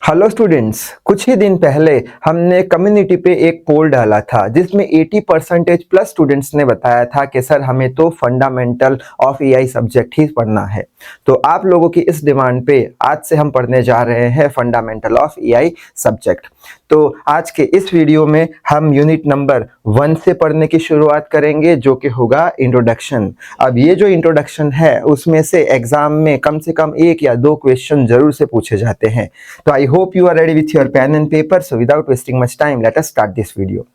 Hello students, कुछ ही दिन पहले हमने कम्युनिटी पे एक पोल डाला था जिसमें 80% प्लस स्टूडेंट्स ने बताया था कि सर हमें तो फंडामेंटल ऑफ एआई सब्जेक्ट ही पढ़ना है। तो आप लोगों की इस डिमांड पे आज से हम पढ़ने जा रहे हैं फंडामेंटल ऑफ एआई सब्जेक्ट। तो आज के इस वीडियो में हम यूनिट नंबर 1 से पढ़ने की शुरुआत करेंगे जो कि होगा इंट्रोडक्शन। अब ये जो इंट्रोडक्शन है उसमें से एग्जाम में कम से कम 1 या 2 क्वेश्चन जरूर से पूछे जाते हैं। तो I hope you are ready with your pen and paper, so without wasting much time let us start this video.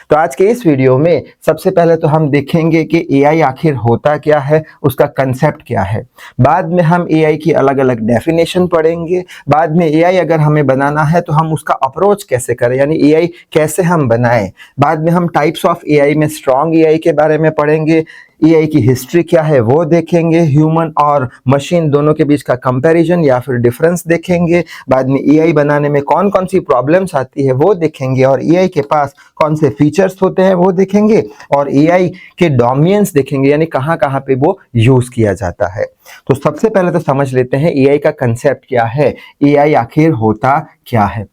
तो आज के इस वीडियो में सबसे पहले तो हम देखेंगे कि एआई आखिर होता क्या है, उसका कंसेप्ट क्या है। बाद में हम एआई की अलग अलग डेफिनेशन पढ़ेंगे। बाद में एआई अगर हमें बनाना है तो हम उसका अप्रोच कैसे करें, यानी एआई कैसे हम बनाएं। बाद में हम टाइप्स ऑफ एआई में स्ट्रॉन्ग एआई के बारे में पढ़ेंगे। एआई की हिस्ट्री क्या है वो देखेंगे। ह्यूमन और मशीन दोनों के बीच का कंपैरिजन या फिर डिफरेंस देखेंगे। बाद में एआई बनाने में कौन कौन सी प्रॉब्लम्स आती है वो देखेंगे और एआई के पास कौन से फीचर्स होते हैं वो देखेंगे और एआई के डोमेन्स देखेंगे, यानी कहाँ कहाँ पे वो यूज किया जाता है। तो सबसे पहले तो समझ लेते हैं एआई का कंसेप्ट क्या है, एआई आखिर होता क्या है।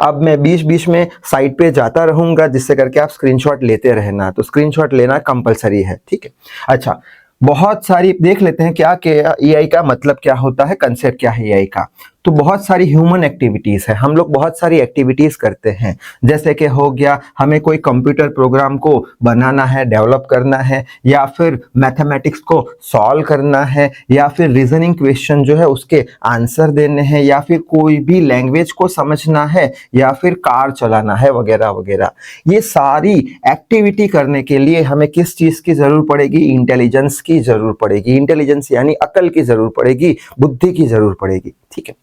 अब मैं बीच बीच में साइड पे जाता रहूंगा जिससे करके आप स्क्रीनशॉट लेते रहना, तो स्क्रीनशॉट लेना कंपलसरी है, ठीक है। अच्छा, बहुत सारी देख लेते हैं क्या कि एआई का मतलब क्या होता है, कंसेप्ट क्या है एआई का। तो बहुत सारी ह्यूमन एक्टिविटीज है, हम लोग बहुत सारी एक्टिविटीज करते हैं। जैसे कि हो गया हमें कोई कंप्यूटर प्रोग्राम को बनाना है, डेवलप करना है, या फिर मैथमेटिक्स को सॉल्व करना है, या फिर रीजनिंग क्वेश्चन जो है उसके आंसर देने हैं, या फिर कोई भी लैंग्वेज को समझना है, या फिर कार चलाना है, वगैरह वगैरह। ये सारी एक्टिविटी करने के लिए हमें किस चीज की जरूरत पड़ेगी, इंटेलिजेंस की जरूरत पड़ेगी। इंटेलिजेंस यानी अकल की जरूरत पड़ेगी, बुद्धि की जरूरत पड़ेगी, ठीक है।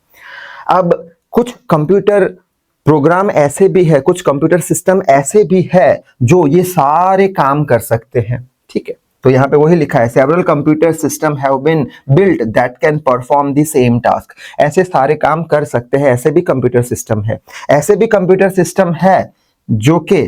अब कुछ कंप्यूटर प्रोग्राम ऐसे भी है, कुछ कंप्यूटर सिस्टम ऐसे भी है जो ये सारे काम कर सकते हैं, ठीक है। तो यहां पे वही लिखा है, several computer system have been built that can perform the same task. ऐसे सारे काम कर सकते हैं, ऐसे भी कंप्यूटर सिस्टम है। ऐसे भी कंप्यूटर सिस्टम है जो कि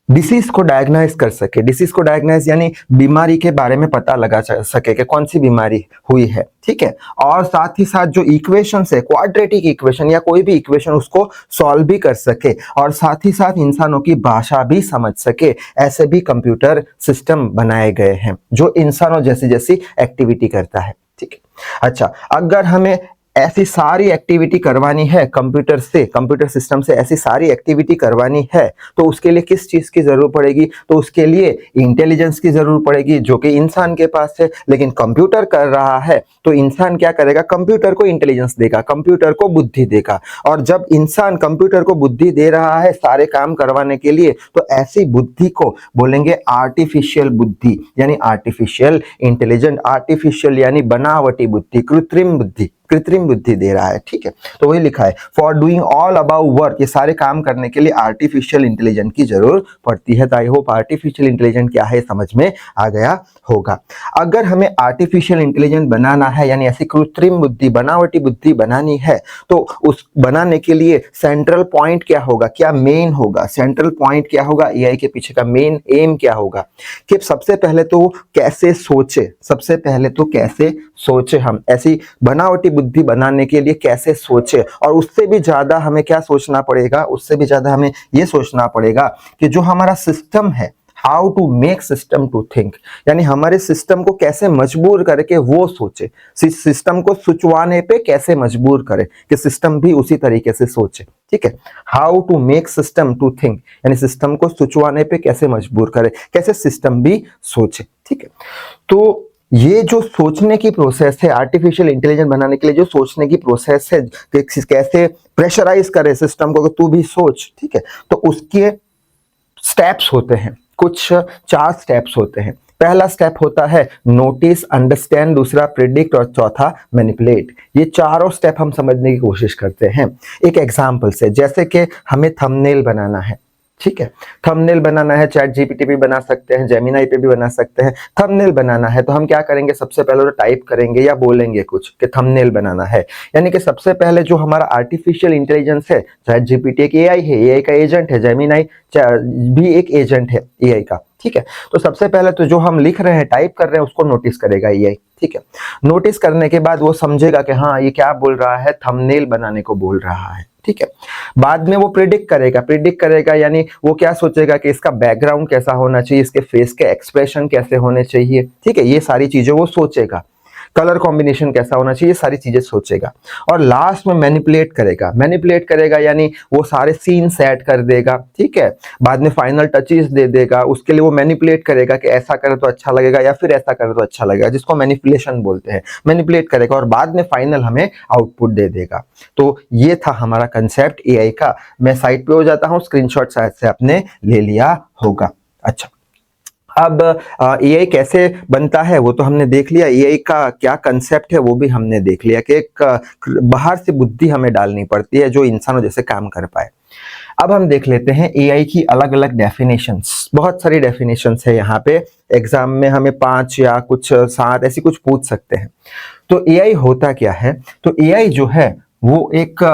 डिसीज को डायग्नाइज कर सके। डिसीज को डायग्नाइज यानी बीमारी के बारे में पता लगा सके कि कौन सी बीमारी हुई है, ठीक है। और साथ ही साथ जो इक्वेशन है, क्वाड्रेटिक इक्वेशन या कोई भी इक्वेशन, उसको सॉल्व भी कर सके और साथ ही साथ इंसानों की भाषा भी समझ सके। ऐसे भी कंप्यूटर सिस्टम बनाए गए हैं जो इंसानों जैसी जैसी एक्टिविटी करता है, ठीक है। अच्छा, अगर हमें ऐसी सारी एक्टिविटी करवानी है कंप्यूटर से, कंप्यूटर सिस्टम से ऐसी सारी एक्टिविटी करवानी है तो उसके लिए किस चीज की जरूरत पड़ेगी, तो उसके लिए इंटेलिजेंस की जरूरत पड़ेगी जो कि इंसान के पास है। लेकिन कंप्यूटर कर रहा है तो इंसान क्या करेगा, कंप्यूटर को इंटेलिजेंस देगा, कंप्यूटर को बुद्धि देगा। और जब इंसान कंप्यूटर को बुद्धि दे रहा है सारे काम करवाने के लिए, तो ऐसी बुद्धि को बोलेंगे आर्टिफिशियल बुद्धि, यानी आर्टिफिशियल इंटेलिजेंट। आर्टिफिशियल यानी बनावटी बुद्धि, कृत्रिम बुद्धि, कृत्रिम बुद्धि दे रहा है, ठीक है। तो वही लिखा है, for doing all about work, ये सारे काम करने के लिए आर्टिफिशियल इंटेलिजेंस की जरूरत पड़ती है। तो आई होप आर्टिफिशियल इंटेलिजेंस क्या है समझ में आ गया होगा। अगर हमें आर्टिफिशियल इंटेलिजेंस बनाना है, यानी ऐसी कृत्रिम बुद्धि, बनावटी बुद्धि बनानी है, तो उस बनाने के लिए सेंट्रल पॉइंट क्या होगा, क्या मेन होगा, सेंट्रल पॉइंट क्या होगा, एआई के पीछे का मेन एम क्या होगा कि सबसे पहले तो कैसे सोचे, सबसे पहले तो कैसे सोचे हम ऐसी बनावटी बुद्धि बनाने के लिए, कैसे सोचे। और उससे भी ज्यादा हमें क्या सोचना पड़ेगा, उससे भी ज्यादा हमें यह सोचना पड़ेगा कि जो हमारा सिस्टम है, how to make system to think, यानी हमारे सिस्टम को कैसे मजबूर करके वो सोचे, सिस्टम को सोचवाने पे कैसे मजबूर करे कि सिस्टम भी उसी तरीके से सोचे, ठीक है। How to make system to think, यानी सिस्टम को सोचवाने पे कैसे मजबूर करे, कैसे सिस्टम भी सोचे, ठीक है। तो ये जो सोचने की प्रोसेस है, आर्टिफिशियल इंटेलिजेंस बनाने के लिए जो सोचने की प्रोसेस है कि कैसे प्रेशराइज करे सिस्टम को कि तू भी सोच, ठीक है। तो उसके स्टेप्स होते हैं, कुछ 4 स्टेप्स होते हैं। पहला स्टेप होता है नोटिस, अंडरस्टैंड, दूसरा प्रिडिक्ट और चौथा मैनिपुलेट। ये चारों स्टेप हम समझने की कोशिश करते हैं एक एग्जांपल से। जैसे कि हमें थंबनेल बनाना है, ठीक है। थंबनेल बनाना है, चैट जीपीटी पे बना सकते हैं, जेमिनाई पे भी बना सकते हैं। थंबनेल बनाना है तो हम क्या करेंगे, सबसे पहले तो टाइप करेंगे या बोलेंगे कुछ कि थंबनेल बनाना है। यानी कि सबसे पहले जो हमारा आर्टिफिशियल इंटेलिजेंस है, चैट जीपीटी एक एआई है, एआई का एजेंट है, जेमिनाई भी एक एजेंट है एआई का, ठीक है। तो सबसे पहले तो जो हम लिख रहे हैं, टाइप कर रहे हैं, उसको नोटिस करेगा एआई, ठीक है। नोटिस करने के बाद वो समझेगा कि हाँ ये क्या बोल रहा है, थंबनेल बनाने को बोल रहा है, ठीक है। बाद में वो प्रिडिक्ट करेगा यानी वो क्या सोचेगा कि इसका बैकग्राउंड कैसा होना चाहिए, इसके फेस के एक्सप्रेशन कैसे होने चाहिए, ठीक है। ये सारी चीजें वो सोचेगा, कलर कॉम्बिनेशन कैसा होना चाहिए, ये सारी चीजें सोचेगा। और लास्ट में मैनिपुलेट करेगा यानी वो सारे सीन सेट कर देगा, ठीक है। बाद में फाइनल टचेस दे देगा, उसके लिए वो मैनिपुलेट करेगा कि ऐसा करे तो अच्छा लगेगा या फिर ऐसा करे तो अच्छा लगेगा, जिसको मैनिपुलेशन बोलते हैं। मैनिपुलेट करेगा और बाद में फाइनल हमें आउटपुट दे देगा। तो ये था हमारा कंसेप्ट एआई का। मैं साइट पे हो जाता हूँ, स्क्रीनशॉट शायद से आपने ले लिया होगा। अच्छा, अब एआई कैसे बनता है वो तो हमने देख लिया, एआई का क्या कंसेप्ट है वो भी हमने देख लिया कि एक बाहर से बुद्धि हमें डालनी पड़ती है जो इंसानों जैसे काम कर पाए। अब हम देख लेते हैं एआई की अलग अलग डेफिनेशंस। बहुत सारी डेफिनेशंस है यहाँ पे, एग्जाम में हमें 5 या कुछ 7 ऐसी कुछ पूछ सकते हैं। तो एआई होता क्या है? तो एआई जो है वो एक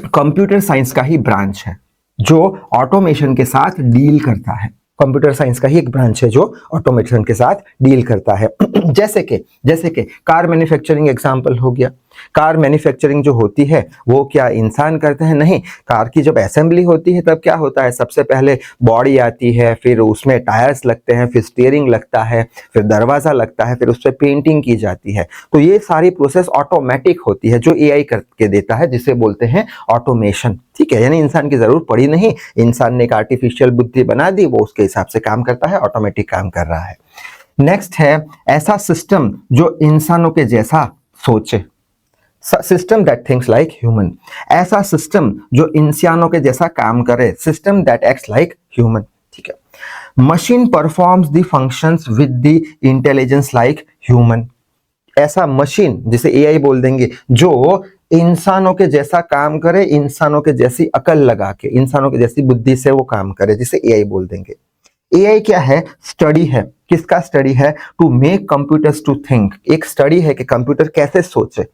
कंप्यूटर साइंस का ही ब्रांच है जो ऑटोमेशन के साथ डील करता है। कंप्यूटर साइंस का ही एक ब्रांच है जो ऑटोमेशन के साथ डील करता है। जैसे कि कार मैन्युफैक्चरिंग एग्जांपल हो गया। कार मैन्युफैक्चरिंग जो होती है वो क्या इंसान करते हैं? नहीं, कार की जब असेंबली होती है तब क्या होता है, सबसे पहले बॉडी आती है, फिर उसमें टायर्स लगते हैं, फिर स्टीयरिंग लगता है, फिर दरवाजा लगता है, फिर उस पर पेंटिंग की जाती है। तो ये सारी प्रोसेस ऑटोमेटिक होती है जो एआई करके देता है, जिसे बोलते हैं ऑटोमेशन, ठीक है। यानी इंसान की जरूरत पड़ी नहीं, इंसान ने एक आर्टिफिशियल बुद्धि बना दी, वो उसके हिसाब से काम करता है, ऑटोमेटिक काम कर रहा है। नेक्स्ट है ऐसा सिस्टम जो इंसानों के जैसा सोचे, system that thinks like human. ऐसा सिस्टम जो इंसानों के जैसा काम करे, system that acts like human, ठीक है। Machine performs the functions with the intelligence like human. ऐसा मशीन जिसे एआई बोल देंगे जो इंसानों के जैसा काम करे, इंसानों के जैसी अकल लगा के, इंसानों के जैसी बुद्धि से वो काम करे, जिसे एआई बोल देंगे। एआई क्या है? स्टडी है। किसका स्टडी है? To make computers to think. एक स्टडी है कि कंप्यूटर कैसे सोचे,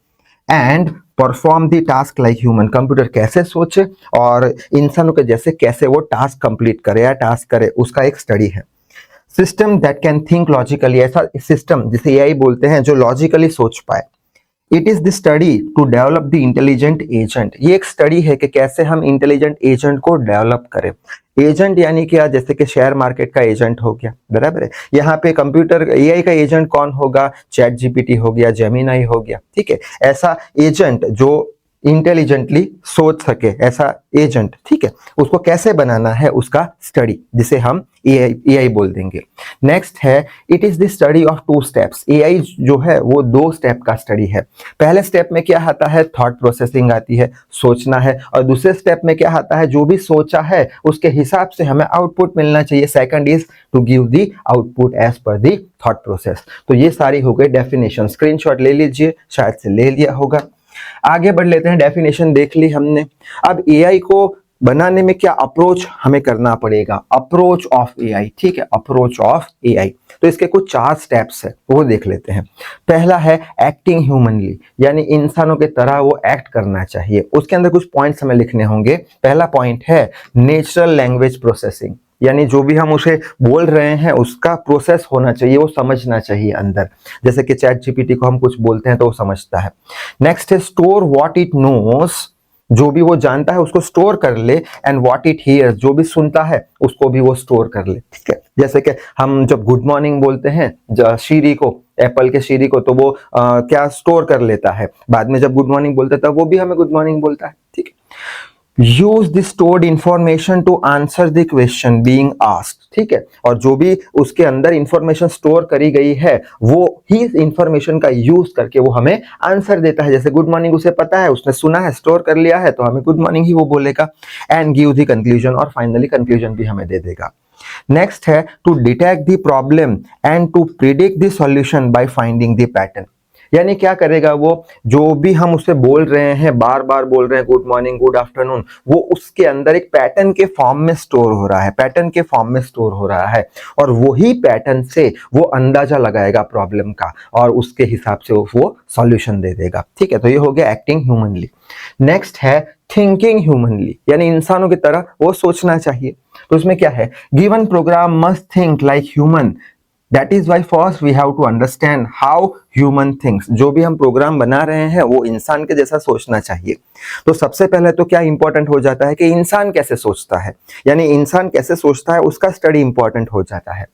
and perform the task like human. Computer कैसे सोचे और इंसानों के जैसे कैसे वो टास्क कंप्लीट करे या टास्क करे, उसका एक स्टडी है। System that can think logically. ऐसा सिस्टम जिसे एआई बोलते हैं जो लॉजिकली सोच पाए। It is the study to develop the intelligent agent. ये एक स्टडी है कि कैसे हम इंटेलिजेंट एजेंट को डेवलप करें। एजेंट यानी क्या? जैसे कि शेयर मार्केट का एजेंट हो गया, बराबर है। यहाँ पे कंप्यूटर एआई का एजेंट कौन होगा? चैट जीपीटी हो गया, जेमिनाई हो गया, ठीक है। ऐसा एजेंट जो इंटेलिजेंटली सोच सके, ऐसा एजेंट, ठीक है। उसको कैसे बनाना है, उसका स्टडी, जिसे हम एआई बोल देंगे। नेक्स्ट है it is the study of 2 steps. AI जो है वो 2 स्टेप का स्टडी है। पहले स्टेप में क्या आता है? थॉट प्रोसेसिंग आती है, सोचना है। और दूसरे स्टेप में क्या आता है? जो भी सोचा है उसके हिसाब से हमें आउटपुट मिलना चाहिए। Second is to give the output as per the thought process. तो ये सारी हो गई डेफिनेशन। स्क्रीनशॉट ले लीजिए, शायद से ले लिया होगा। आगे बढ़ लेते हैं, डेफिनेशन देख ली हमने। अब एआई को बनाने में क्या अप्रोच हमें करना पड़ेगा? अप्रोच ऑफ एआई, ठीक है, अप्रोच ऑफ एआई। तो इसके कुछ 4 स्टेप्स है, वो देख लेते हैं। पहला है एक्टिंग ह्यूमनली, यानी इंसानों के तरह वो एक्ट करना चाहिए। उसके अंदर कुछ पॉइंट्स हमें लिखने होंगे। पहला पॉइंट है नेचुरल लैंग्वेज प्रोसेसिंग, यानी जो भी हम उसे बोल रहे हैं उसका प्रोसेस होना चाहिए, वो समझना चाहिए अंदर। जैसे कि चैट जीपीटी को हम कुछ बोलते हैं तो वो समझता है। नेक्स्ट है स्टोर व्हाट इट नोस, जो भी वो जानता है उसको स्टोर कर ले। एंड व्हाट इट हियर्स, जो भी सुनता है उसको भी वो स्टोर कर ले, ठीक है। जैसे कि हम जब गुड मॉर्निंग बोलते हैं शीरी को, एप्पल के शीरी को, तो वो क्या स्टोर कर लेता है। बाद में जब गुड मॉर्निंग बोलता है तब वो भी हमें गुड मॉर्निंग बोलता है, ठीक है। Use the stored information to answer the question being asked, ठीक है। और जो भी उसके अंदर इंफॉर्मेशन स्टोर करी गई है वो ही इंफॉर्मेशन का यूज करके वो हमें आंसर देता है। जैसे गुड मॉर्निंग उसे पता है, उसने सुना है, स्टोर कर लिया है, तो हमें गुड मॉर्निंग ही वो बोलेगा। एंड गिव द कंक्लूजन, और फाइनली कंक्लूजन भी हमें दे देगा। नेक्स्ट है to detect the problem and to predict the solution by finding the pattern. यानी क्या करेगा वो, जो भी हम उसे बोल रहे हैं, बार बार बोल रहे हैं गुड मॉर्निंग, गुड आफ्टरनून, वो उसके अंदर एक पैटर्न के फॉर्म में स्टोर हो रहा है, पैटर्न के फॉर्म में स्टोर हो रहा है। और वही पैटर्न से वो अंदाजा लगाएगा प्रॉब्लम का और उसके हिसाब से वो सॉल्यूशन दे देगा, ठीक है। तो ये हो गया एक्टिंग ह्यूमनली। नेक्स्ट है थिंकिंग ह्यूमनली, यानी इंसानों की तरह वो सोचना चाहिए। तो उसमें क्या है, given program must think like human, that is why first we have to understand how human thinks. जो भी हम प्रोग्राम बना रहे हैं वो इंसान के जैसा सोचना चाहिए। तो सबसे पहले तो क्या इंपॉर्टेंट हो जाता है कि इंसान कैसे सोचता है, यानी इंसान कैसे सोचता है उसका स्टडी इंपॉर्टेंट हो जाता है।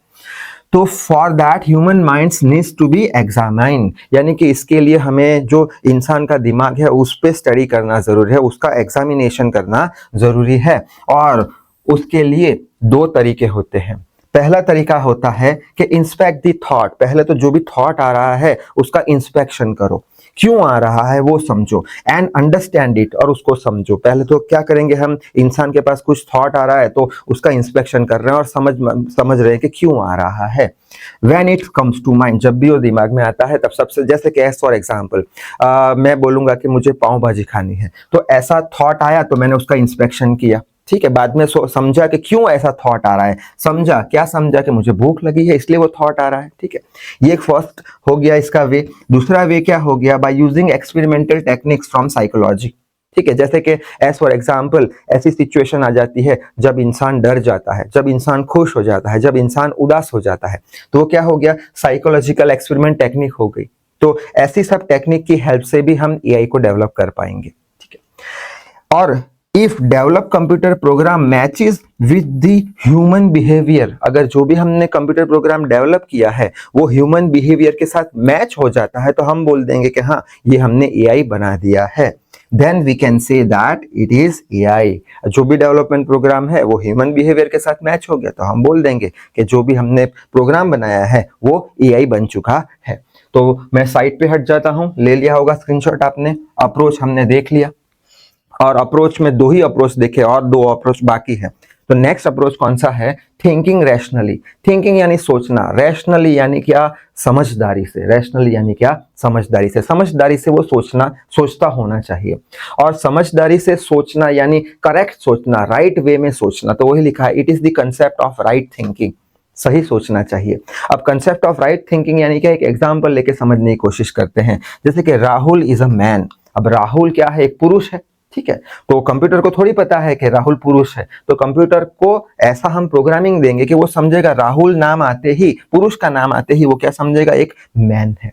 तो for that human minds needs to be examined, यानी कि इसके लिए हमें जो इंसान का दिमाग है उस पर स्टडी करना जरूरी है, उसका एग्जामिनेशन करना जरूरी है। और उसके लिए दो तरीके होते हैं। पहला तरीका होता है कि इंस्पेक्ट द थॉट, पहले तो जो भी थॉट आ रहा है उसका इंस्पेक्शन करो, क्यों आ रहा है वो समझो, एंड अंडरस्टैंड इट, और उसको समझो। पहले तो क्या करेंगे, हम इंसान के पास कुछ थॉट आ रहा है तो उसका इंस्पेक्शन कर रहे हैं और समझ रहे हैं कि क्यों आ रहा है। When it comes to mind, जब भी वो दिमाग में आता है तब सबसे, जैसे कि एज फॉर एग्जाम्पल मैं बोलूंगा कि मुझे पाव भाजी खानी है, तो ऐसा थॉट आया तो मैंने उसका इंस्पेक्शन किया, ठीक है। बाद में समझा कि क्यों ऐसा थॉट आ रहा है, समझा, क्या समझा कि मुझे भूख लगी है इसलिए वो थॉट आ रहा है, ठीक है। ये एक फर्स्ट हो गया इसका वे। दूसरा वे क्या हो गया, by using experimental techniques from psychology, ठीक है। जैसे कि एज फॉर एग्जाम्पल ऐसी सिचुएशन आ जाती है जब इंसान डर जाता है, जब इंसान खुश हो जाता है, जब इंसान उदास हो जाता है, तो वो क्या हो गया, साइकोलॉजिकल एक्सपेरिमेंट टेक्निक हो गई। तो ऐसी सब टेक्निक की हेल्प से भी हम एआई को डेवलप कर पाएंगे, ठीक है। और if develop computer program matches with the human behaviour, अगर जो भी हमने कंप्यूटर प्रोग्राम डेवलप किया है वो ह्यूमन बिहेवियर के साथ मैच हो जाता है, तो हम बोल देंगे कि हाँ ये हमने एआई बना दिया है। Then we can say that it is AI. जो भी डेवलपमेंट प्रोग्राम है वो ह्यूमन बिहेवियर के साथ मैच हो गया तो हम बोल देंगे कि जो भी हमने प्रोग्राम बनाया है वो एआई बन चुका है। तो मैं साइट पे हट जाता हूं, ले लिया होगा स्क्रीनशॉट आपने। अप्रोच हमने देख लिया, और अप्रोच में दो ही अप्रोच देखे और दो अप्रोच बाकी है। तो नेक्स्ट अप्रोच कौन सा है, थिंकिंग रैशनली। थिंकिंग यानी सोचना, रैशनली यानी क्या, समझदारी से। रैशनली यानी क्या, समझदारी से। समझदारी से वो सोचता होना चाहिए। और समझदारी से सोचना यानी करेक्ट सोचना, राइट वे में सोचना। तो वही लिखा है, it is the concept of right thinking, सही सोचना चाहिए। अब कंसेप्ट ऑफ राइट थिंकिंग यानी क्या, एक एग्जांपल लेके समझने की कोशिश करते हैं। जैसे कि राहुल इज अ मैन। अब राहुल क्या है, एक पुरुष है, ठीक है। तो कंप्यूटर को थोड़ी पता है कि राहुल पुरुष है, तो कंप्यूटर को ऐसा हम प्रोग्रामिंग देंगे कि वो समझेगा राहुल नाम आते ही, पुरुष का नाम आते ही वो क्या समझेगा, एक मैन है।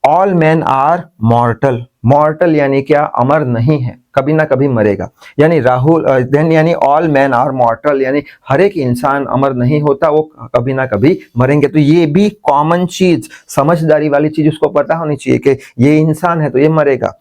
All man are mortal. Mortal यानी क्या, अमर नहीं है, कभी ना कभी मरेगा। यानी राहुल देन यानी ऑल मैन आर मॉर्टल, यानी हर एक इंसान अमर नहीं होता, वो कभी ना कभी मरेंगे। तो ये भी कॉमन चीज, समझदारी वाली चीज उसको पता होनी चाहिए कि ये इंसान है तो ये मरेगा।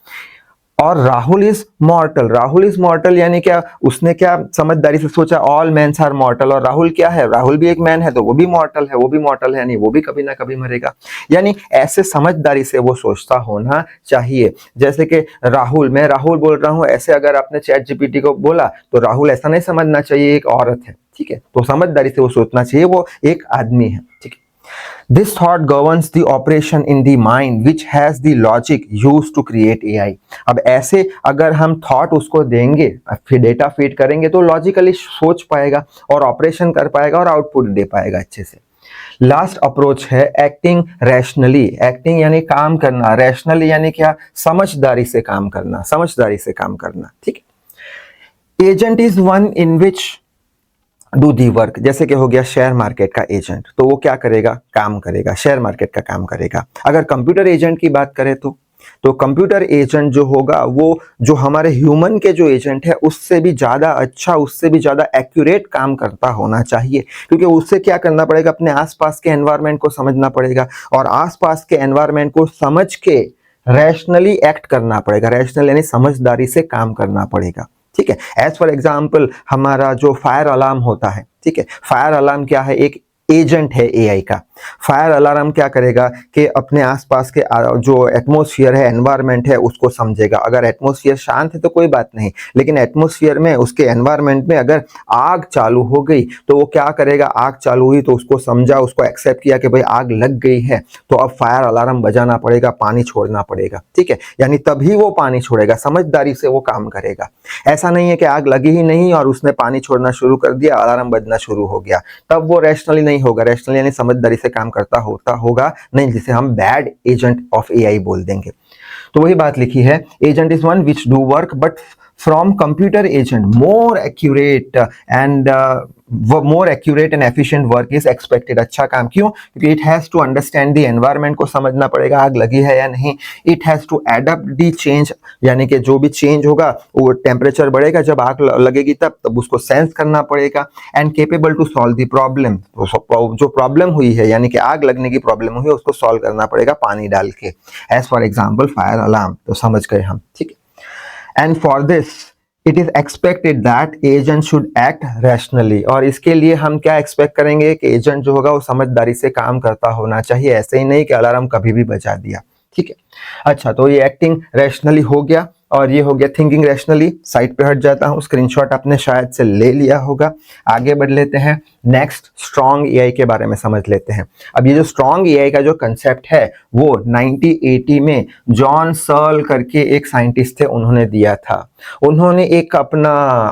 और राहुल इज मॉर्टल। राहुल इज मॉर्टल यानी क्या, उसने क्या समझदारी से सोचा, ऑल मैन्स आर मॉर्टल, और राहुल क्या है, राहुल भी एक मैन है तो वो भी मॉर्टल है, वो भी मॉर्टल है, यानी वो भी कभी ना कभी मरेगा। यानी ऐसे समझदारी से वो सोचता होना चाहिए। जैसे कि राहुल, मैं राहुल बोल रहा हूं, ऐसे अगर आपने चैट जीपीटी को बोला तो राहुल ऐसा नहीं समझना चाहिए एक औरत है, ठीक है। तो समझदारी से वो सोचना चाहिए वो एक आदमी है, ठीक है। This thought governs the operation in the mind which has the logic used to create AI। अब ऐसे अगर हम थॉट उसको देंगे, फिर डेटा फीड करेंगे तो लॉजिकली सोच पाएगा और ऑपरेशन कर पाएगा और आउटपुट दे पाएगा अच्छे से। लास्ट अप्रोच है एक्टिंग रैशनली। एक्टिंग यानी काम करना, रैशनली यानी क्या, समझदारी से काम करना, समझदारी से काम करना, ठीक है। Agent is one in which do the work. जैसे कि हो गया शेयर मार्केट का एजेंट, तो वो क्या करेगा, काम करेगा, शेयर मार्केट का काम करेगा। अगर कंप्यूटर एजेंट की बात करें तो कंप्यूटर एजेंट जो होगा वो जो हमारे ह्यूमन के जो एजेंट है उससे भी ज्यादा अच्छा, उससे भी ज्यादा एक्यूरेट काम करता होना चाहिए। क्योंकि उससे क्या करना पड़ेगा, अपने आसपास के एनवायरनमेंट को समझना पड़ेगा और आसपास के एनवायरनमेंट को समझ के रैशनली एक्ट करना पड़ेगा। रैशनल यानी समझदारी से काम करना पड़ेगा, ठीक है। एज फॉर एग्जाम्पल हमारा जो फायर अलार्म होता है, ठीक है, फायर अलार्म क्या है, एक एजेंट है एआई का। फायर अलार्म क्या करेगा कि अपने आसपास के जो एटमॉस्फेयर है, एनवायरनमेंट है, उसको समझेगा। अगर एटमॉस्फेयर शांत है तो कोई बात नहीं, लेकिन एटमॉस्फेयर में, उसके एनवायरनमेंट में अगर आग चालू हो गई तो वो क्या करेगा, आग चालू हुई तो उसको समझा, उसको एक्सेप्ट किया कि भाई आग लग गई है तो अब फायर अलार्म बजाना पड़ेगा, पानी छोड़ना पड़ेगा, ठीक है। यानी तभी वो पानी छोड़ेगा, समझदारी से वो काम करेगा। ऐसा नहीं है कि आग लगी ही नहीं और उसने पानी छोड़ना शुरू कर दिया, अलार्म बजना शुरू हो गया, तब वो रैशनली नहीं होगा। रैशनली यानी समझदारी से काम करता होगा नहीं, जिसे हम बैड एजेंट ऑफ एआई बोल देंगे। तो वही बात लिखी है, agent is one which do work but from computer agent more accurate and efficient work is expected. अच्छा काम क्यों? क्योंकि it has to understand the environment को समझना पड़ेगा, आग लगी है या नहीं। It has to adapt the change, यानी कि जो भी चेंज होगा, वो टेम्परेचर बढ़ेगा जब आग लगेगी तब उसको सेंस करना पड़ेगा। And capable to solve the problem, जो प्रॉब्लम हुई है यानी कि आग लगने की प्रॉब्लम हुई है उसको सॉल्व करना पड़ेगा पानी डाल के, as for example fire alarm. तो समझ गए हम, ठीक है। And for this it is expected that agent should act rationally, और इसके लिए हम क्या एक्सपेक्ट करेंगे कि एजेंट जो होगा वो समझदारी से काम करता होना चाहिए, ऐसे ही नहीं कि अलार्म कभी भी बजा दिया, ठीक है। अच्छा, तो ये एक्टिंग रैशनली हो गया और ये हो गया थिंकिंग रैशनली। साइड पे हट जाता हूँ, स्क्रीनशॉट आपने शायद से ले लिया होगा। आगे बढ़ लेते हैं, नेक्स्ट स्ट्रॉन्ग एआई के बारे में समझ लेते हैं। अब ये जो स्ट्रॉन्ग एआई का जो कंसेप्ट है वो 1980 में जॉन सर्ल करके एक साइंटिस्ट थे, उन्होंने दिया था। उन्होंने एक अपना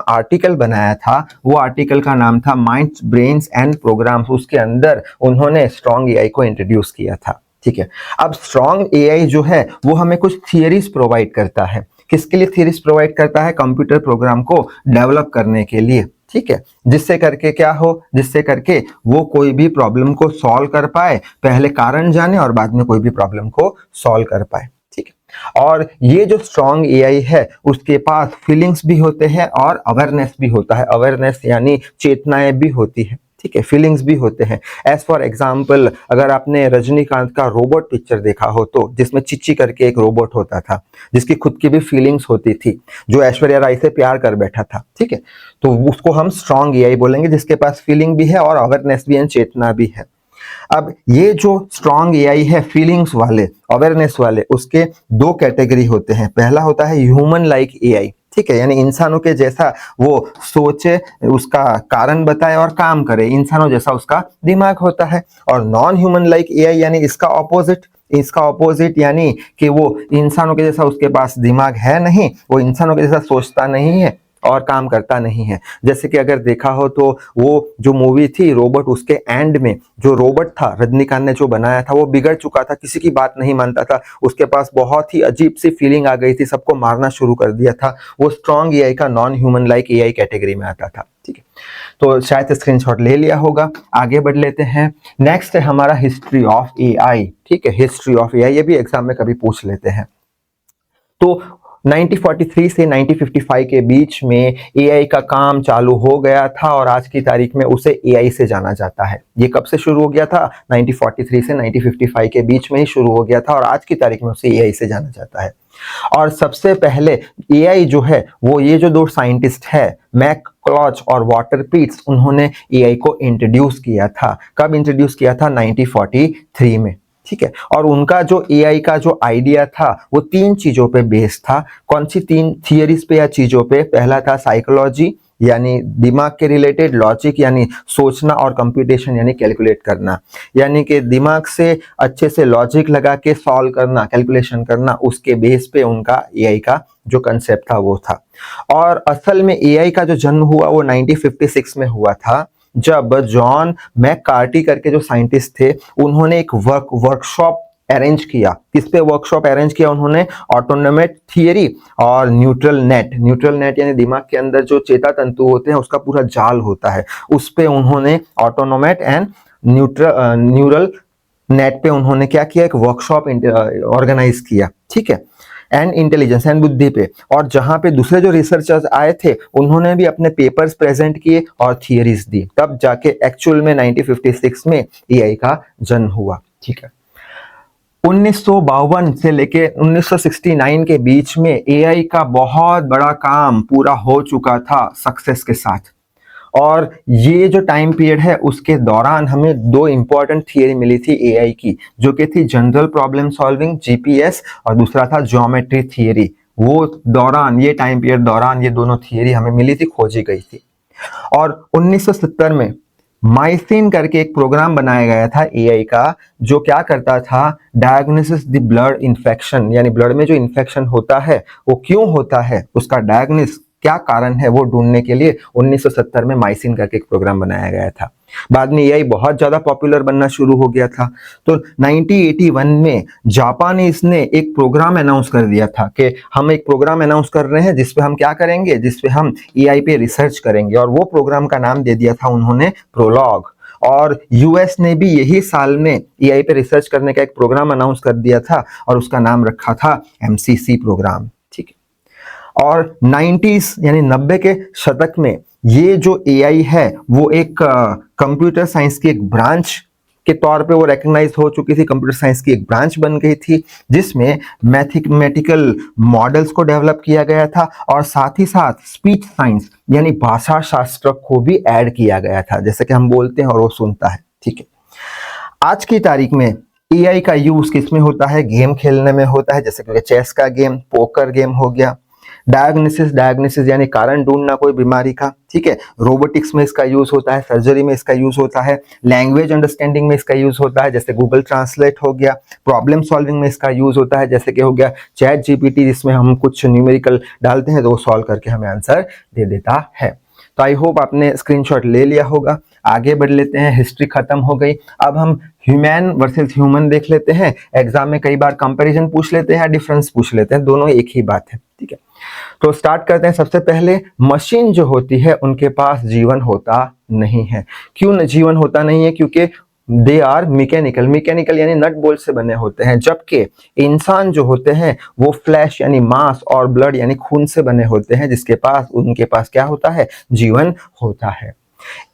आर्टिकल बनाया था, वो आर्टिकल का नाम था माइंड्स, ब्रेन्स एंड प्रोग्राम्स। उसके अंदर उन्होंने स्ट्रॉन्ग एआई को इंट्रोड्यूस किया था, ठीक है। अब स्ट्रॉन्ग एआई जो है वो हमें कुछ थियरीज प्रोवाइड करता है। किसके लिए थियरीज प्रोवाइड करता है? कंप्यूटर प्रोग्राम को डेवलप करने के लिए, ठीक है। जिससे करके क्या हो, जिससे करके वो कोई भी प्रॉब्लम को सॉल्व कर पाए, पहले कारण जाने और बाद में कोई भी प्रॉब्लम को सॉल्व कर पाए, ठीक है। और ये जो स्ट्रॉन्ग एआई है उसके पास फीलिंग्स भी होते हैं और अवेयरनेस भी होता है। अवेयरनेस यानी चेतनाएं भी होती है, ठीक है, फीलिंग्स भी होते हैं। एज फॉर एग्जाम्पल, अगर आपने रजनीकांत का रोबोट पिक्चर देखा हो तो, जिसमें चिच्ची करके एक रोबोट होता था जिसकी खुद की भी फीलिंग्स होती थी, जो ऐश्वर्या राय से प्यार कर बैठा था, ठीक है, तो उसको हम स्ट्रॉन्ग एआई बोलेंगे, जिसके पास फीलिंग भी है और अवेयरनेस भी है, चेतना भी है। अब ये जो स्ट्रॉन्ग एआई है, फीलिंग्स वाले, अवेयरनेस वाले, उसके दो कैटेगरी होते हैं। पहला होता है ह्यूमन लाइक एआई, ठीक है, यानी इंसानों के जैसा वो सोचे, उसका कारण बताए और काम करे, इंसानों जैसा उसका दिमाग होता है। और नॉन ह्यूमन लाइक एआई यानी इसका ऑपोजिट यानी कि वो इंसानों के जैसा उसके पास दिमाग है नहीं, वो इंसानों के जैसा सोचता नहीं है और काम करता नहीं है। जैसे कि अगर देखा हो तो वो जो मूवी थी रोबोट, उसके एंड में जो रोबोट था रजनीकांत ने जो बनाया था वो बिगड़ चुका था, किसी की बात नहीं मानता था, उसके पास बहुत ही अजीब सी फीलिंग आ गई थी, सबको मारना शुरू कर दिया था। वो स्ट्रॉन्ग एआई का non human like AI category में आता था, ठीक है। तो शायद स्क्रीनशॉट ले लिया होगा। आगे बढ़ लेते हैं, नेक्स्ट है हमारा हिस्ट्री ऑफ एआई, ठीक है, हिस्ट्री ऑफ एआई, ये भी एग्जाम में कभी पूछ लेते हैं। तो 1943 से 1955 के बीच में एआई का काम चालू हो गया था और आज की तारीख में उसे एआई से जाना जाता है। ये कब से शुरू हो गया था? 1943 से 1955 के बीच में ही शुरू हो गया था और आज की तारीख में उसे एआई से जाना जाता है। और सबसे पहले एआई जो है वो ये जो दो साइंटिस्ट है, मैकक्लॉच और वॉटर पीट्स, उन्होंने एआई को इंट्रोड्यूस किया था। कब इंट्रोड्यूस किया था? 1943 में, ठीक है। और उनका जो एआई का जो आइडिया था वो तीन चीजों पे बेस्ड था। कौन सी तीन थियरीज पे या चीजों पे? पहला था साइकोलॉजी यानी दिमाग के रिलेटेड, लॉजिक यानी सोचना, और कंप्यूटेशन यानी कैलकुलेट करना, यानी कि दिमाग से अच्छे से लॉजिक लगा के सॉल्व करना, कैलकुलेशन करना, उसके बेस पे उनका एआई का जो कंसेप्ट था वो था। और असल में एआई का जो जन्म हुआ वो 1956 में हुआ था, जब जॉन मैककार्टी करके जो साइंटिस्ट थे उन्होंने एक वर्कशॉप अरेंज किया। किस पे वर्कशॉप अरेंज किया उन्होंने? ऑटोनोमेट थियरी और न्यूट्रल नेट यानी दिमाग के अंदर जो चेता तंतु होते हैं उसका पूरा जाल होता है, उस पे उन्होंने ऑटोनोमेट एंड न्यूरल नेट पे उन्होंने क्या किया? एक वर्कशॉप ऑर्गेनाइज किया, ठीक है, एंड इंटेलिजेंस एंड बुद्धि पे। और जहां पे दूसरे जो रिसर्चर्स आए थे उन्होंने भी अपने पेपर्स प्रेजेंट किए और थियरीज दी, तब जाके एक्चुअल में 1956 में एआई का जन्म हुआ, ठीक है। 1952 से लेके 1969 के बीच में एआई का बहुत बड़ा काम पूरा हो चुका था सक्सेस के साथ। और ये जो टाइम पीरियड है उसके दौरान हमें दो इंपॉर्टेंट थियरी मिली थी एआई की, जो कि थी जनरल प्रॉब्लम सॉल्विंग, जीपीएस, और दूसरा था ज्योमेट्री थियरी। वो दौरान, ये टाइम पीरियड दौरान ये दोनों थियरी हमें मिली थी, खोजी गई थी। और 1970 में माइसिन करके एक प्रोग्राम बनाया गया था एआई का, जो क्या करता था? डायग्नोसिस द ब्लड इन्फेक्शन, यानी ब्लड में जो इन्फेक्शन होता है वो क्यों होता है, उसका डायग्नोसिस क्या कारण है वो ढूंढने के लिए 1970 में माइसिन करके एक प्रोग्राम बनाया गया था। बाद में एआई बहुत ज्यादा पॉपुलर बनना शुरू हो गया था। तो 1981 में जापानीज ने एक प्रोग्राम अनाउंस कर दिया था कि हम एक प्रोग्राम अनाउंस कर रहे हैं जिसपे हम क्या करेंगे, जिसपे हम एआई पे रिसर्च करेंगे, और वो प्रोग्राम का नाम दे दिया था उन्होंने प्रोलॉग। और यूएस ने भी यही साल में एआई पे रिसर्च करने का एक प्रोग्राम अनाउंस कर दिया था और उसका नाम रखा था एमसीसी प्रोग्राम। ठीक है। और 90s यानी 90 के शतक में ये जो एआई है वो एक कंप्यूटर साइंस की एक ब्रांच के तौर पे वो रिकग्नाइज हो चुकी थी, कंप्यूटर साइंस की एक ब्रांच बन गई थी जिसमें मैथमेटिकल मॉडल्स को डेवलप किया गया था और साथ ही साथ स्पीच साइंस यानी भाषा शास्त्र को भी ऐड किया गया था, जैसे कि हम बोलते हैं और वो सुनता है। ठीक है। आज की तारीख में एआई का यूज किसमें होता है, गेम खेलने में होता है, जैसे कि चेस का गेम, पोकर गेम हो गया। डायग्नोसिस यानी कारण ढूंढना कोई बीमारी का। ठीक है। रोबोटिक्स में इसका यूज होता है, सर्जरी में इसका यूज होता है, लैंग्वेज अंडरस्टैंडिंग में इसका यूज होता है, जैसे गूगल ट्रांसलेट हो गया। प्रॉब्लम सॉल्विंग में इसका यूज होता है, जैसे कि हो गया चैट जीपीटी, जिसमें हम कुछ न्यूमेरिकल डालते हैं तो वो सॉल्व करके हमें आंसर दे देता है। तो आई होप आपने स्क्रीनशॉट ले लिया होगा। आगे बढ़ लेते हैं, हिस्ट्री खत्म हो गई, अब हम ह्यूमन वर्सेस ह्यूमन देख लेते हैं। एग्जाम में कई बार कंपैरिजन पूछ लेते हैं, डिफरेंस पूछ लेते हैं, दोनों एक ही बात है। ठीक है। तो स्टार्ट करते हैं। सबसे पहले मशीन जो होती है उनके पास जीवन होता नहीं है। क्यों जीवन होता नहीं है? क्योंकि दे आर मैकेनिकल यानी नट बोल्ट से बने होते हैं, जबकि इंसान जो होते हैं वो फ्लैश यानी मांस और ब्लड यानी खून से बने होते हैं, जिसके पास उनके पास क्या होता है, जीवन होता है।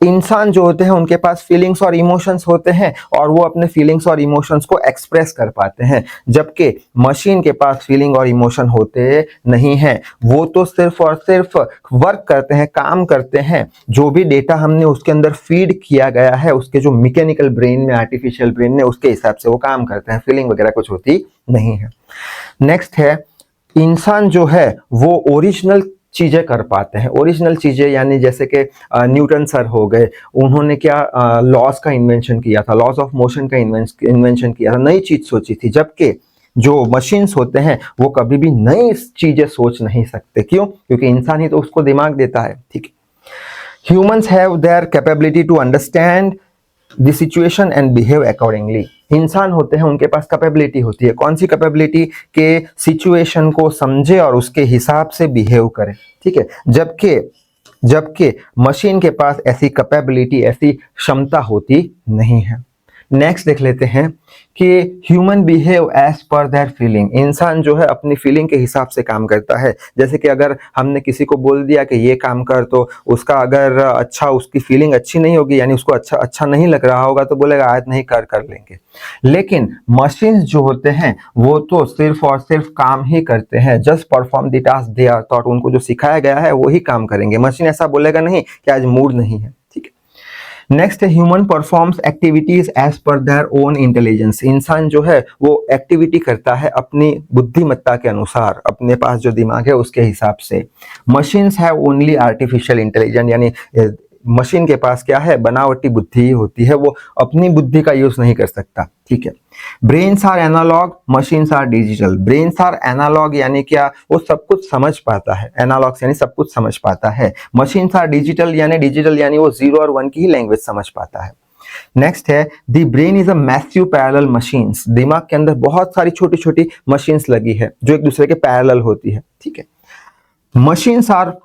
इंसान जो होते हैं उनके पास फीलिंग्स और इमोशंस होते हैं और वो अपने फीलिंग्स और इमोशंस को एक्सप्रेस कर पाते हैं, जबकि मशीन के पास फीलिंग और इमोशन होते नहीं हैं। वो तो सिर्फ और सिर्फ वर्क करते हैं, काम करते हैं। जो भी डेटा हमने उसके अंदर फीड किया गया है, उसके जो मैकेनिकल ब्रेन में, आर्टिफिशियल ब्रेन में, उसके हिसाब से वो काम करते हैं। फीलिंग वगैरह कुछ होती नहीं है। नेक्स्ट है, इंसान जो है वो ओरिजिनल चीजें कर पाते हैं। ओरिजिनल चीजें यानी जैसे कि न्यूटन सर हो गए, उन्होंने क्या लॉज का इन्वेंशन किया था, लॉज ऑफ मोशन का इन्वेंशन किया था, नई चीज सोची थी। जबकि जो मशीन्स होते हैं वो कभी भी नई चीजें सोच नहीं सकते। क्यों? क्योंकि इंसान ही तो उसको दिमाग देता है। ठीक है। Humans have their capability to understand the situation and behave accordingly. इंसान होते हैं उनके पास कैपेबिलिटी होती है। कौन सी कैपेबिलिटी? के सिचुएशन को समझे और उसके हिसाब से बिहेव करे। ठीक है। जबकि मशीन के पास ऐसी कैपेबिलिटी, ऐसी क्षमता होती नहीं है। नेक्स्ट देख लेते हैं कि human behave as per their feeling. इंसान जो है अपनी फीलिंग के हिसाब से काम करता है। जैसे कि अगर हमने किसी को बोल दिया कि ये काम कर, तो उसका अगर उसकी फीलिंग अच्छी नहीं होगी, यानी उसको अच्छा नहीं लग रहा होगा, तो बोलेगा आज नहीं, कर लेंगे। लेकिन मशीन्स जो होते हैं वो तो सिर्फ और सिर्फ काम ही करते हैं, just perform the task they are taught. उनको जो सिखाया गया है वही काम करेंगे। मशीन ऐसा बोलेगा नहीं कि आज मूड नहीं है। नेक्स्ट है, human performs activities as per their own intelligence. इंसान जो है वो एक्टिविटी करता है अपनी बुद्धिमत्ता के अनुसार, अपने पास जो दिमाग है उसके हिसाब से। Machines have only artificial intelligence, यानी मशीन के पास क्या है, बनावटी बुद्धि ही होती है, वो अपनी बुद्धि का यूज नहीं कर सकता। ठीक है। Brains are analogue, machines are digital. Brains are analogue यानी क्या, वो सब कुछ समझ पाता है, एनालॉग्स यानी सब कुछ समझ पाता है। मशीन्स आर डिजिटल यानी वो 0 और 1 की ही लैंग्वेज समझ पाता है। नेक्स्ट है, the brain is a massive parallel machines. दिमाग के अंदर बहुत सारी छोटी छोटी मशीन्स लगी है जो एक दूसरे के पैरेलल होती है। ठीक है। मशीन्स आर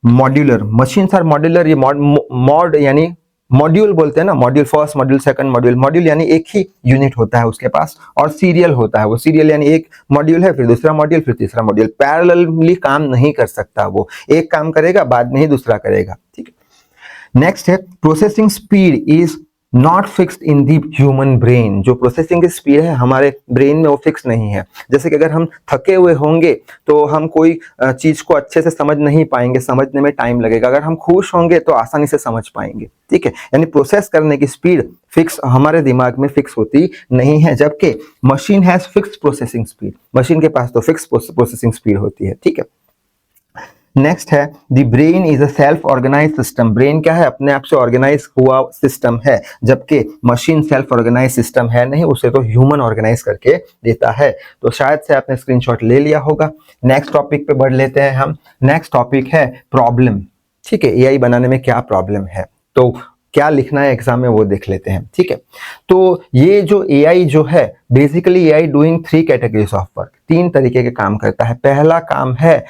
मॉड्यूलर, ये मॉड यानी मॉड्यूल बोलते हैं ना, module first, module second, module यानी एक ही यूनिट होता है उसके पास, और सीरियल होता है। वो सीरियल यानी एक मॉड्यूल है, फिर दूसरा मॉड्यूल, फिर तीसरा मॉड्यूल। पैरेलली काम नहीं कर सकता, वो एक काम करेगा बाद में ही दूसरा करेगा। ठीक है। नेक्स्ट है, processing speed is not fixed in the human brain. जो प्रोसेसिंग की स्पीड है हमारे ब्रेन में वो फिक्स नहीं है। जैसे कि अगर हम थके हुए होंगे तो हम कोई चीज को अच्छे से समझ नहीं पाएंगे, समझने में टाइम लगेगा। अगर हम खुश होंगे तो आसानी से समझ पाएंगे। ठीक है। यानी प्रोसेस करने की स्पीड फिक्स हमारे दिमाग में फिक्स होती नहीं है, जबकि machine has fixed processing speed. Machine के पास तो फिक्स प्रोसेसिंग स्पीड होती है। ठीक है। नेक्स्ट है the brain is a self organise system. Brain क्या है? अपने आप से ऑर्गेनाइज हुआ सिस्टम है, जबकि मशीन सेल्फ ऑर्गेनाइज सिस्टम है नहीं, उसे तो ह्यूमन ऑर्गेनाइज करके देता है। तो शायद से आपने स्क्रीनशॉट ले लिया होगा। नेक्स्ट टॉपिक पे बढ़ लेते हैं हम। नेक्स्ट टॉपिक है प्रॉब्लम। ठीक है, एआई बनाने में क्या प्रॉब्लम है, तो क्या लिखना है एग्जाम में वो देख लेते हैं। ठीक है, तो ये जो एआई जो है, basically AI doing 3 categories of work, 3 तरीके के काम करता है। पहला काम है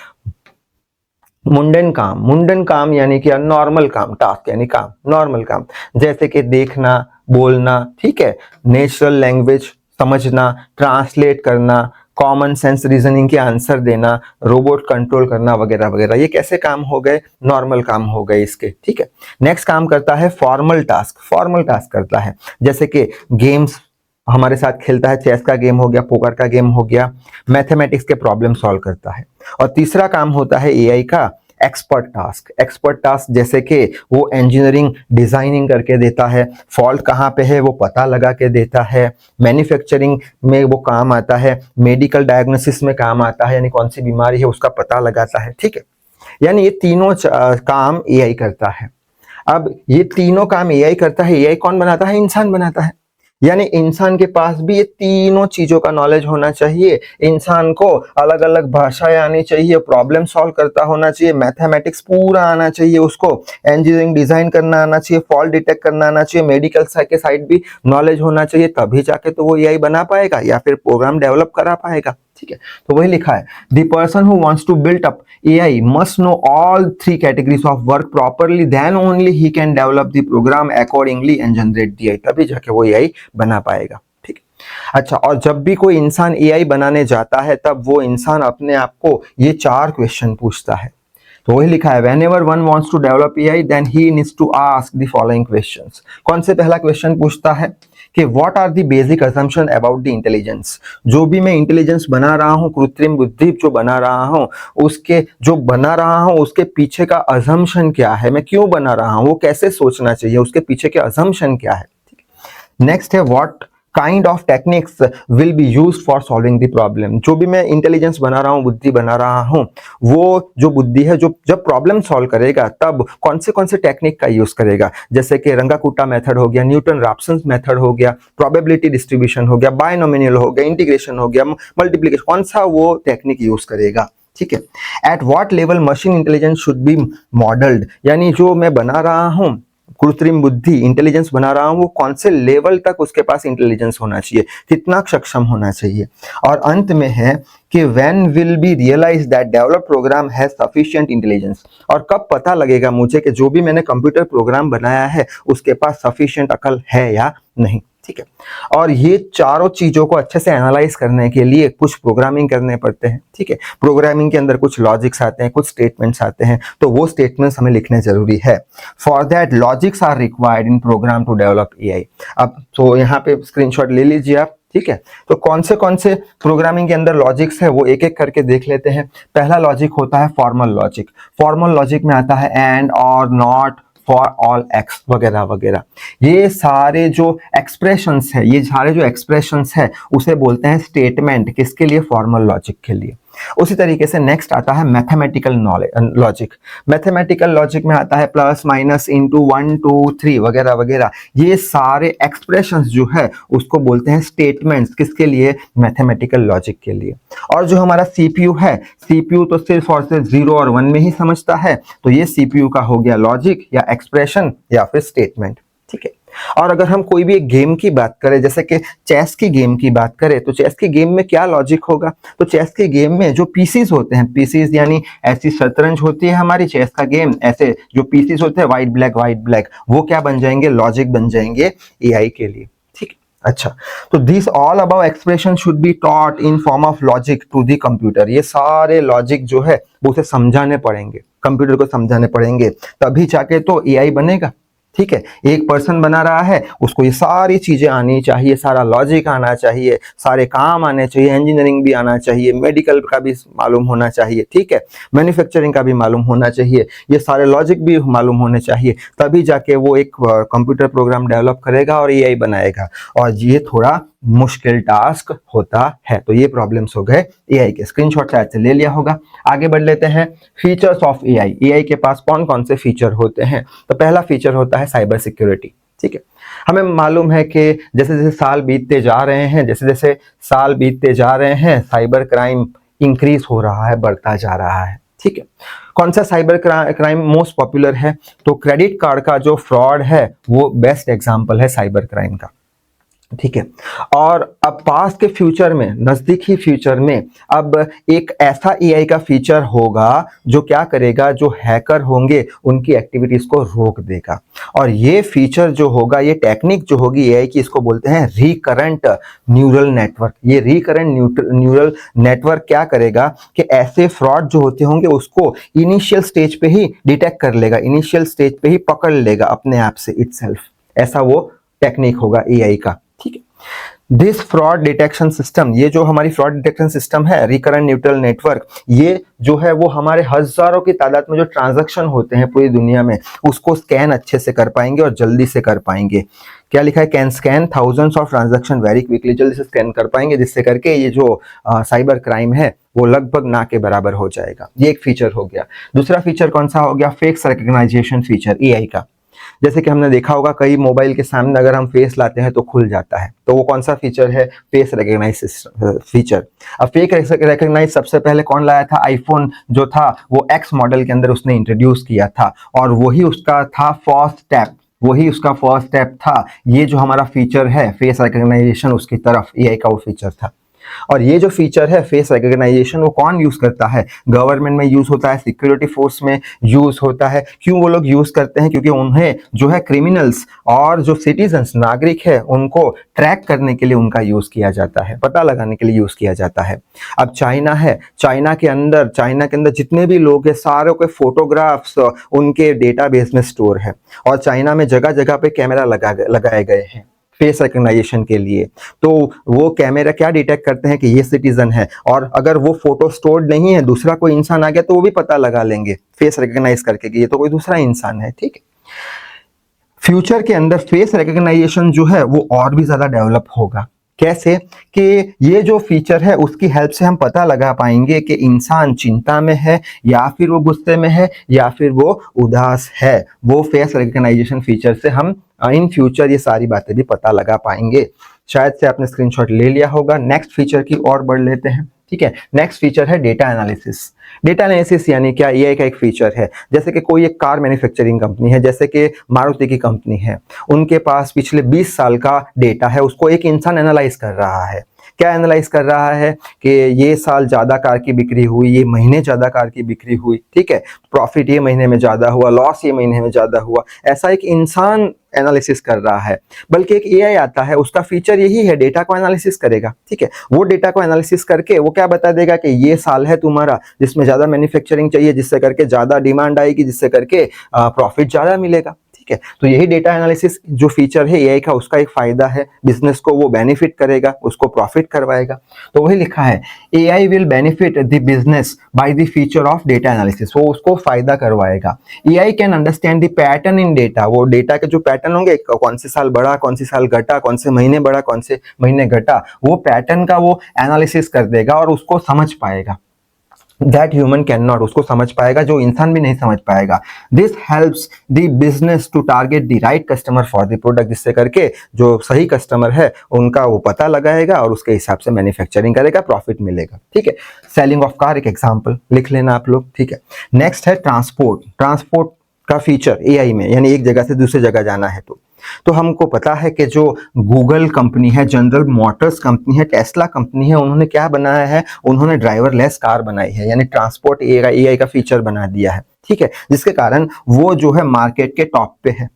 मुंडन काम। मुंडन काम यानी कि नॉर्मल काम, टास्क यानी काम, नॉर्मल काम, जैसे कि देखना, बोलना, ठीक है, नेचुरल लैंग्वेज समझना, ट्रांसलेट करना, कॉमन सेंस रीजनिंग के आंसर देना, रोबोट कंट्रोल करना वगैरह वगैरह। ये कैसे काम हो गए? नॉर्मल काम हो गए इसके। ठीक है, नेक्स्ट काम करता है फॉर्मल टास्क। फॉर्मल टास्क करता है जैसे कि गेम्स हमारे साथ खेलता है, चेस का गेम हो गया, पोकर का गेम हो गया, मैथमेटिक्स के प्रॉब्लम सॉल्व करता है। और तीसरा काम होता है एआई का एक्सपर्ट टास्क। एक्सपर्ट टास्क जैसे कि वो इंजीनियरिंग डिजाइनिंग करके देता है, फॉल्ट कहाँ पे है वो पता लगा के देता है, मैन्युफैक्चरिंग में वो काम आता है, मेडिकल डायग्नोसिस में काम आता है, यानी कौन सी बीमारी है उसका पता लगाता है। ठीक है, यानी ये तीनों काम एआई करता है। अब ये तीनों काम एआई करता है। एआई कौन बनाता है? इंसान बनाता है। यानी इंसान के पास भी ये तीनों चीजों का नॉलेज होना चाहिए। इंसान को अलग अलग भाषाएं आनी चाहिए, प्रॉब्लम सॉल्व करता होना चाहिए, मैथमेटिक्स पूरा आना चाहिए उसको, इंजीनियरिंग डिजाइन करना आना चाहिए, फॉल्ट डिटेक्ट करना आना चाहिए, मेडिकल के साइड भी नॉलेज होना चाहिए, तभी जाके तो वो एआई बना पाएगा या फिर प्रोग्राम डेवलप करा पाएगा। ठीक है, तो वही लिखा है, the person who wants to build up AI must know all 3 categories of work properly, then only he can develop the program accordingly and generate the AI, तभी जाके वो एआई बना पाएगा। ठीक है, अच्छा, और जब भी कोई इंसान एआई बनाने जाता है तब वो इंसान अपने आप को ये 4 क्वेश्चन पूछता है। तो वही लिखा है, whenever one wants to develop AI then he needs to ask the following questions। कौन से पहला क्वेश्चन पूछता है कि what are the basic assumption about the intelligence। जो भी मैं इंटेलिजेंस बना रहा हूँ, कृत्रिम बुद्धि जो बना रहा हूँ, उसके पीछे का असम्पशन क्या है, मैं क्यों बना रहा हूँ, वो कैसे सोचना चाहिए, उसके पीछे के असम्पशन क्या है। नेक्स्ट है what kind of techniques will be use for solving the problem. जो भी मैं इंटेलिजेंस बना रहा हूँ, बुद्धि बना रहा हूँ, वो जो बुद्धि है जो जब प्रॉब्लम सॉल्व करेगा तब कौन से टेक्निक का यूज करेगा, जैसे कि रंगाकुटा मेथड हो गया, न्यूटन रैप्सन मेथड हो गया, प्रोबेबिलिटी डिस्ट्रीब्यूशन हो गया, बायनोमिनियल हो गया, इंटीग्रेशन हो गया, मल्टीप्लिकेशन, कौन सा वो टेक्निक यूज करेगा। ठीक है, at what level machine intelligence should be modelled, यानी जो मैं बना रहा हूँ कृत्रिम बुद्धि इंटेलिजेंस बना रहा हूं, वो कौन से लेवल तक उसके पास इंटेलिजेंस होना चाहिए, कितना सक्षम होना चाहिए। और अंत में है कि when will be realise that develop program has sufficient intelligence, और कब पता लगेगा मुझे कि जो भी मैंने कंप्यूटर प्रोग्राम बनाया है उसके पास सफिशिएंट अकल है या नहीं। ठीक है, और ये चारों चीजों को अच्छे से एनालाइज करने के लिए कुछ प्रोग्रामिंग करने पड़ते हैं। ठीक है, प्रोग्रामिंग के अंदर कुछ लॉजिक्स आते हैं, कुछ स्टेटमेंट्स आते हैं, तो वो स्टेटमेंट्स हमें लिखने जरूरी है। For that logics are required in program to develop AI. अब तो यहाँ पे स्क्रीनशॉट ले लीजिए आप। ठीक है, तो कौन से प्रोग्रामिंग के अंदर लॉजिक्स है वो एक एक करके देख लेते हैं। पहला लॉजिक होता है फॉर्मल लॉजिक। फॉर्मल लॉजिक में आता है एंड और नॉट, फॉर ऑल एक्स वगैरह वगैरह। ये सारे जो एक्सप्रेशंस है उसे बोलते हैं स्टेटमेंट, किसके लिए? फॉर्मल लॉजिक के लिए। उसी तरीके से नेक्स्ट आता है मैथमेटिकल लॉजिक। मैथमेटिकल लॉजिक में आता है प्लस माइनस इनटू 1 2 3 वगैरह वगैरह। ये सारे एक्सप्रेशंस जो है उसको बोलते हैं स्टेटमेंट्स, किसके लिए? मैथमेटिकल लॉजिक के लिए। और जो हमारा सीपीयू है, सीपीयू तो सिर्फ और सिर्फ 0 और 1 में ही समझता है, तो ये सीपीयू का हो गया लॉजिक या एक्सप्रेशन या फिर स्टेटमेंट। ठीक है, और अगर हम कोई भी एक गेम की बात करें, जैसे कि चेस की गेम की बात करें, तो चेस की गेम में क्या लॉजिक होगा? तो चेस के गेम में जो पीसीज होते हैं, पीसीज यानी ऐसी शतरंज होती है हमारी चेस का गेम, ऐसे जो पीसीज होते हैं व्हाइट ब्लैक, वो क्या बन जाएंगे? लॉजिक बन जाएंगे एआई के लिए। ठीक है, अच्छा, तो this all about expression should be taught in form of logic to the computer. ये सारे लॉजिक जो है वो उसे समझाने पड़ेंगे, कंप्यूटर को समझाने पड़ेंगे, तभी जाके तो एआई बनेगा। ठीक है, एक पर्सन बना रहा है, उसको ये सारी चीजें आनी चाहिए, सारा लॉजिक आना चाहिए, सारे काम आने चाहिए, इंजीनियरिंग भी आना चाहिए, मेडिकल का भी मालूम होना चाहिए, ठीक है, मैन्युफैक्चरिंग का भी मालूम होना चाहिए, ये सारे लॉजिक भी मालूम होने चाहिए, तभी जाके वो एक कंप्यूटर प्रोग्राम डेवलप करेगा और एआई बनाएगा। और ये थोड़ा मुश्किल टास्क होता है। तो ये प्रॉब्लम्स हो गए एआई के। स्क्रीनशॉट शायद से ले लिया होगा। आगे बढ़ लेते हैं फीचर्स ऑफ एआई। एआई के पास कौन कौन से फीचर होते हैं? तो पहला फीचर होता है साइबर सिक्योरिटी। ठीक है, हमें मालूम है कि जैसे जैसे साल बीतते जा रहे हैं, जैसे जैसे साल बीतते जा रहे हैं, साइबर क्राइम इंक्रीज हो रहा है, बढ़ता जा रहा है। ठीक है, कौन सा साइबर क्राइम मोस्ट पॉपुलर है? तो क्रेडिट कार्ड का जो फ्रॉड है वो बेस्ट एग्जांपल है साइबर क्राइम का। ठीक है, और अब पास के फ्यूचर में, नजदीकी फ्यूचर में अब एक ऐसा एआई का फीचर होगा जो क्या करेगा, जो हैकर होंगे उनकी एक्टिविटीज को रोक देगा। और ये फीचर जो होगा, ये टेक्निक जो होगी एआई की, इसको बोलते हैं रिकरेंट न्यूरल नेटवर्क। ये रिकरेंट न्यूरल नेटवर्क क्या करेगा कि ऐसे फ्रॉड जो होते होंगे उसको इनिशियल स्टेज पे ही डिटेक्ट कर लेगा, इनिशियल स्टेज पे ही पकड़ लेगा अपने आप से इटसेल्फ। ऐसा वो टेक्निक होगा एआई का। ठीक है, दिस फ्रॉड डिटेक्शन सिस्टम, ये जो हमारी फ्रॉड डिटेक्शन सिस्टम है रिकरेंट न्यूरल नेटवर्क, ये जो है वो हमारे हजारों की तादाद में जो ट्रांजैक्शन होते हैं पूरी दुनिया में, उसको स्कैन अच्छे से कर पाएंगे और जल्दी से कर पाएंगे। क्या लिखा है? Can scan thousands of transaction very quickly, जल्दी से स्कैन कर पाएंगे, जिससे करके ये जो साइबर क्राइम है वो लगभग ना के बराबर हो जाएगा। ये एक फीचर हो गया। दूसरा फीचर कौन सा हो गया? फेस रिकग्नाइजेशन फीचर एआई का। जैसे कि हमने देखा होगा कई मोबाइल के सामने अगर हम फेस लाते हैं तो खुल जाता है, तो वो कौन सा फीचर है? Face recognise feature. अब फेस रिकग्नाइज सबसे पहले कौन लाया था? आईफोन जो था वो एक्स मॉडल के अंदर उसने इंट्रोड्यूस किया था, और वही उसका था फर्स्ट स्टेप, वही उसका फर्स्ट स्टेप था। ये जो हमारा फीचर है फेस रिकग्नाइजेशन, उसकी तरफ एआई का वो फीचर था। और ये जो फीचर है फेस रिकग्नाइजेशन, वो कौन यूज करता है? गवर्नमेंट में यूज होता है, सिक्योरिटी फोर्स में यूज होता है। क्यों वो लोग यूज करते हैं? क्योंकि उन्हें जो है क्रिमिनल्स और जो सिटीजन्स, नागरिक है, उनको ट्रैक करने के लिए उनका यूज किया जाता है, पता लगाने के लिए यूज किया जाता है। अब चाइना है, चाइना के अंदर जितने भी लोग हैं सारों के फोटोग्राफ्स उनके डेटाबेस में स्टोर है, और चाइना में जगह जगह पे कैमरा लगाए गए हैं फेस रिकग्नाइजेशन के लिए। तो वो कैमरा क्या डिटेक्ट करते हैं कि ये सिटीजन है, और अगर वो फोटो स्टोर्ड नहीं है, दूसरा कोई इंसान आ गया तो वो भी पता लगा लेंगे फेस रिकग्नाइज करके कि ये तो कोई दूसरा इंसान है। ठीक है, फ्यूचर के अंदर फेस रिकग्नाइजेशन जो है वो और भी ज्यादा डेवलप होगा। कैसे? कि ये जो फीचर है उसकी हेल्प से हम पता लगा पाएंगे कि इंसान चिंता में है, या फिर वो गुस्से में है, या फिर वो उदास है। वो फेस रिकग्नाइजेशन फीचर से हम इन फ्यूचर ये सारी बातें भी पता लगा पाएंगे। शायद से आपने स्क्रीनशॉट ले लिया होगा। नेक्स्ट फीचर की ओर बढ़ लेते हैं। ठीक है, नेक्स्ट फीचर है डेटा एनालिसिस। डेटा एनालिसिस यानी क्या? एआई का एक फीचर है। जैसे कि कोई एक कार मैन्युफैक्चरिंग कंपनी है, जैसे कि मारुति की कंपनी है, उनके पास पिछले 20 साल का डेटा है, उसको एक इंसान एनालाइज कर रहा है। क्या एनालाइज कर रहा है? कि ये साल ज्यादा कार की बिक्री हुई, ये महीने ज्यादा कार की बिक्री हुई, ठीक है, प्रॉफिट ये महीने में ज्यादा हुआ, लॉस ये महीने में ज्यादा हुआ। ऐसा एक इंसान एनालिसिस कर रहा है, बल्कि एक एआई आता है, उसका फीचर यही है, डेटा को एनालिसिस करेगा। ठीक है, वो डेटा को एनालिसिस करके वो क्या बता देगा कि ये साल है तुम्हारा जिसमें ज्यादा मैन्युफैक्चरिंग चाहिए, जिससे करके ज्यादा डिमांड आएगी, जिससे करके प्रॉफिट ज्यादा मिलेगा। ठीक है, तो यही डेटा एनालिसिस जो फीचर है एआई का, उसका एक फायदा है, बिजनेस को वो बेनिफिट करेगा, उसको प्रॉफिट करवाएगा। तो वही लिखा है, AI will benefit the business by the feature of data analysis. वो उसको फायदा करवाएगा। AI can understand the pattern in data. वो डेटा के जो पैटर्न होंगे, कौन से साल बढ़ा, कौन से साल घटा, कौन से महीने बढ़ा, कौन से महीने घटा, वो पैटर्न का वो एनालिसिस कर देगा और उसको समझ पाएगा। That human cannot, उसको समझ पाएगा जो इंसान भी नहीं समझ पाएगा। This helps the business to target the right customer for the product, जिससे करके जो सही कस्टमर है उनका वो पता लगाएगा और उसके हिसाब से मैन्युफैक्चरिंग करेगा, प्रॉफिट मिलेगा। ठीक है, सेलिंग ऑफ कार एक एग्जांपल लिख लेना आप लोग। ठीक है, नेक्स्ट है ट्रांसपोर्ट का फीचर एआई में, यानी एक जगह से दूसरी जगह जाना है तो हमको पता है कि जो गूगल कंपनी है, जनरल मोटर्स कंपनी है, टेस्ला कंपनी है, उन्होंने क्या बनाया है? उन्होंने ड्राइवरलेस कार बनाई है, यानी ट्रांसपोर्ट एआई का फीचर बना दिया है। ठीक है, जिसके कारण वो जो है मार्केट के टॉप पे है।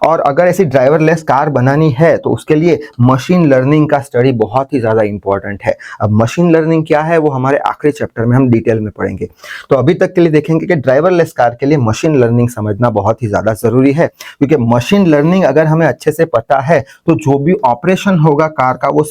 और अगर ऐसी ड्राइवरलेस कार बनानी है तो उसके लिए मशीन लर्निंग का स्टडी बहुत ही ज़्यादा इंपॉर्टेंट है। अब मशीन लर्निंग क्या है वो हमारे आखिरी चैप्टर में हम डिटेल में पढ़ेंगे। तो अभी तक के लिए देखेंगे कि ड्राइवरलेस कार के लिए मशीन लर्निंग समझना बहुत ही ज़्यादा ज़रूरी है, क्योंकि मशीन लर्निंग अगर हमें अच्छे से पता है तो जो भी ऑपरेशन होगा कार का वो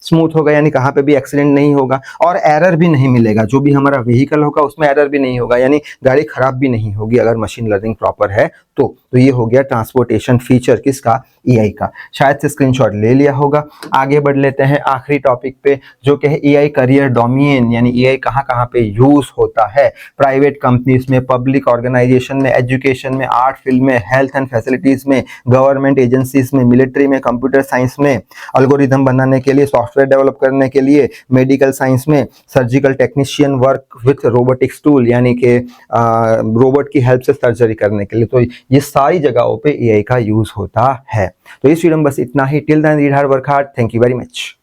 स्मूथ होगा, यानी कहाँ पे भी एक्सीडेंट नहीं होगा और एरर भी नहीं मिलेगा। जो भी हमारा व्हीकल होगा उसमें एरर भी नहीं होगा, यानी गाड़ी खराब भी नहीं होगी अगर मशीन लर्निंग प्रॉपर है तो ये हो गया ट्रांसपोर्टेशन फीचर किसका, एआई का। शायद से स्क्रीनशॉट ले लिया होगा। आगे बढ़ लेते हैं आखिरी टॉपिक पे जो कि है एआई करियर डोमेन, यानी एआई कहाँ कहाँ पे यूज होता है। प्राइवेट कंपनीज में, पब्लिक ऑर्गेनाइजेशन में, एजुकेशन में, आर्ट फील्ड में, हेल्थ एंड फैसिलिटीज में, गवर्नमेंट एजेंसीज में, मिलिट्री में, कंप्यूटर साइंस में, एल्गोरिथम बनाने के लिए, सॉफ्टवेयर डेवलप करने के लिए, मेडिकल साइंस में, surgical technician work with robotics tool, यानी कि रोबोट की हेल्प से सर्जरी करने के लिए। तो ये सारी जगहों पे एआई का यूज होता है। तो इस वीडियो में बस इतना ही। Till then read hard work hard. Thank you very much.